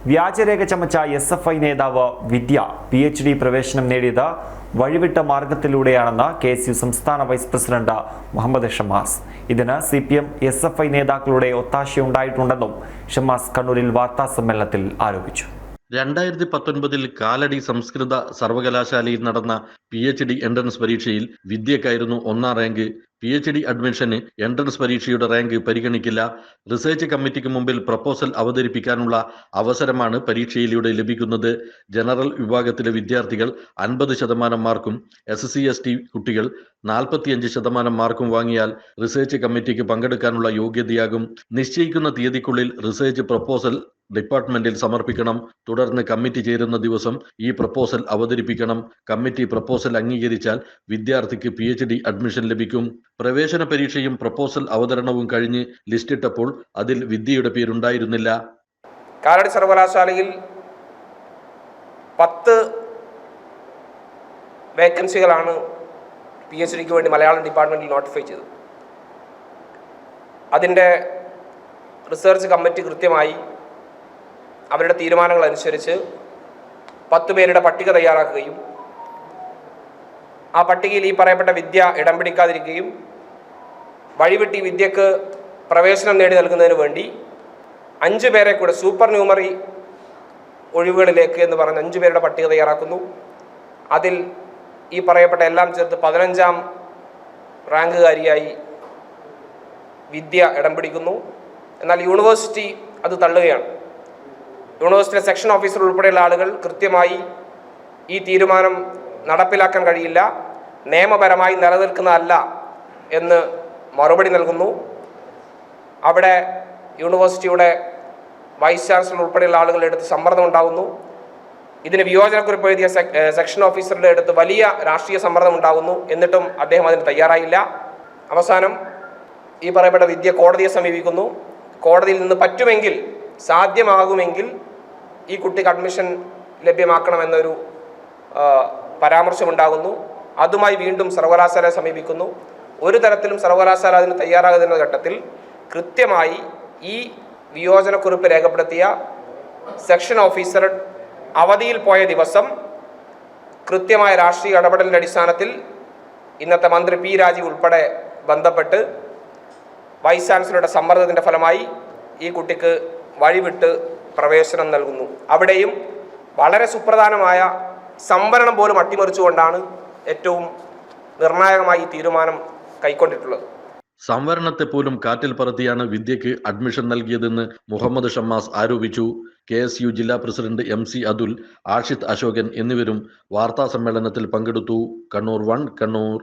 വ്യാജരേഖ ചമച്ച SFI നേതാവ് വിദ്യ PhD പ്രവേശനം നേടിയത് വഴിവിട്ട മാർഗത്തിലൂടെയാണെന്ന് KSU സംസ്ഥാന വൈസ് പ്രസിഡന്റ് മുഹമ്മദ് ഷമാസ്. ഇതിന് CPM SFI നേതാക്കളുടെ ഒത്താശയുണ്ടായിട്ടുണ്ടെന്നും ഷമാസ് കണ്ണൂരിൽ വാർത്താസമ്മേളനത്തിൽ ആരോപിച്ചു. 2019 കാലടി സംസ്കൃത സർവകലാശാലയിൽ നടന്ന PhD എൻട്രൻസ് പരീക്ഷയിൽ വിദ്യക്കായിരുന്നു 1ാം റാങ്ക്. PhD അഡ്മിഷന് എൻട്രൻസ് പരീക്ഷയുടെ റാങ്ക് പരിഗണിക്കില്ല. റിസർച്ച് കമ്മിറ്റിക്ക് മുമ്പിൽ പ്രപ്പോസൽ അവതരിപ്പിക്കാനുള്ള അവസരമാണ് പരീക്ഷയിലൂടെ ലഭിക്കുന്നത്. ജനറൽ വിഭാഗത്തിലെ വിദ്യാർത്ഥികൾ 50% മാർക്കും SC/ST കുട്ടികൾ 45% മാർക്കും വാങ്ങിയാൽ റിസർച്ച് കമ്മിറ്റിക്ക് പങ്കെടുക്കാനുള്ള യോഗ്യതയാകും. നിശ്ചയിക്കുന്ന തീയതിക്കുള്ളിൽ റിസർച്ച് പ്രപ്പോസൽ ഡിപ്പാർട്ട്മെന്റിൽ സമർപ്പിക്കണം. തുടർന്ന് കമ്മിറ്റി ചേരുന്ന ദിവസം ഈ പ്രപ്പോസൽ അവതരിപ്പിക്കണം. കമ്മിറ്റി പ്രപ്പോസൽ അംഗീകരിച്ചാൽ വിദ്യാർത്ഥിക്ക് PhD അഡ്മിഷൻ ലഭിക്കും. പ്രവേശന പരീക്ഷയും പ്രപ്പോസൽ അവതരണവും കഴിഞ്ഞ് ലിസ്റ്റിട്ടപ്പോൾ അതിൽ വിദ്യയുടെ പേരുണ്ടായിരുന്നില്ല. കാലടി സർവകലാശാലയിൽ 10 വേക്കൻസികളാണ് PhDക്ക് വേണ്ടി മലയാളം ഡിപ്പാർട്ട്മെന്റിൽ നോട്ടിഫൈ ചെയ്തത്. അതിൻ്റെ റിസർച്ച് കമ്മിറ്റി കൃത്യമായി അവരുടെ തീരുമാനങ്ങൾ അനുസരിച്ച് 10 പേരുടെ പട്ടിക തയ്യാറാക്കുകയും ആ പട്ടികയിൽ ഈ പറയപ്പെട്ട വിദ്യ ഇടം പിടിക്കാതിരിക്കുകയും വഴിവിട്ടി വിദ്യക്ക് പ്രവേശനം നേടി നൽകുന്നതിന് വേണ്ടി 5 പേരെ കൂടെ സൂപ്പർ ന്യൂമറി ഒഴിവുകളിലേക്ക് എന്ന് പറഞ്ഞ് 5 പേരുടെ പട്ടിക തയ്യാറാക്കുന്നു. അതിൽ ഈ പറയപ്പെട്ട എല്ലാം ചേർത്ത് 15ാം റാങ്കുകാരിയായി വിദ്യ ഇടം പിടിക്കുന്നു. എന്നാൽ യൂണിവേഴ്സിറ്റി അത് തള്ളുകയാണ്. യൂണിവേഴ്സിറ്റിയിലെ സെക്ഷൻ ഓഫീസർ ഉൾപ്പെടെയുള്ള ആളുകൾ കൃത്യമായി ഈ തീരുമാനം നടപ്പിലാക്കാൻ കഴിയില്ല, നിയമപരമായി നിലനിൽക്കുന്നതല്ല എന്ന് മറുപടി നൽകുന്നു. അവിടെ യൂണിവേഴ്സിറ്റിയുടെ വൈസ് ചാൻസലർ ഉൾപ്പെടെയുള്ള ആളുകളുടെ അടുത്ത് സമ്മർദ്ദം ഉണ്ടാകുന്നു. ഇതിന് വിയോജനക്കുറിപ്പ് എഴുതിയ സെക്ഷൻ ഓഫീസറുടെ അടുത്ത് വലിയ രാഷ്ട്രീയ സമ്മർദ്ദം ഉണ്ടാകുന്നു. എന്നിട്ടും അദ്ദേഹം അതിന് തയ്യാറായില്ല. അവസാനം ഈ പറയപ്പെട്ട വിദ്യ കോടതിയെ സമീപിക്കുന്നു. കോടതിയിൽ നിന്ന് പറ്റുമെങ്കിൽ, സാധ്യമാകുമെങ്കിൽ ഈ കുട്ടിക്ക് അഡ്മിഷൻ ലഭ്യമാക്കണമെന്നൊരു പരാമർശമുണ്ടാകുന്നു. അതുമായി വീണ്ടും സർവകലാശാലയെ സമീപിക്കുന്നു. ഒരു തരത്തിലും സർവകലാശാല അതിന് തയ്യാറാകുന്ന ഘട്ടത്തിൽ കൃത്യമായി ഈ വിയോജനക്കുറിപ്പ് രേഖപ്പെടുത്തിയ സെക്ഷൻ ഓഫീസർ അവധിയിൽ പോയ ദിവസം കൃത്യമായ രാഷ്ട്രീയ ഇടപെടലിൻ്റെ അടിസ്ഥാനത്തിൽ ഇന്നത്തെ മന്ത്രി P. രാജീവ് ഉൾപ്പെടെ ബന്ധപ്പെട്ട് വൈസ് ചാൻസലറുടെ സമ്മർദ്ദത്തിൻ്റെ ഫലമായി ഈ കുട്ടിക്ക് വഴിവിട്ട് പ്രവേശനം നൽകുന്നു. അവിടെയും വളരെ സുപ്രധാനമായ സംവരണം പോലും അട്ടിമറിച്ചുകൊണ്ടാണ് ഏറ്റവും നിർണായകമായി ഈ തീരുമാനം കൈക്കൊണ്ടിട്ടുള്ളത്. സംവരണത്തെ പോലും കാറ്റിൽ പറത്തിയാണ് വിദ്യക്ക് അഡ്മിഷൻ നൽകിയതെന്ന് മുഹമ്മദ് ഷമാസ് ആരോപിച്ചു. KSU ജില്ലാ പ്രസിഡന്റ് MC അതുൽ, ആഷിത് അശോകൻ എന്നിവരും വാർത്താ സമ്മേളനത്തിൽ പങ്കെടുത്തു. കണ്ണൂർ 1 കണ്ണൂർ.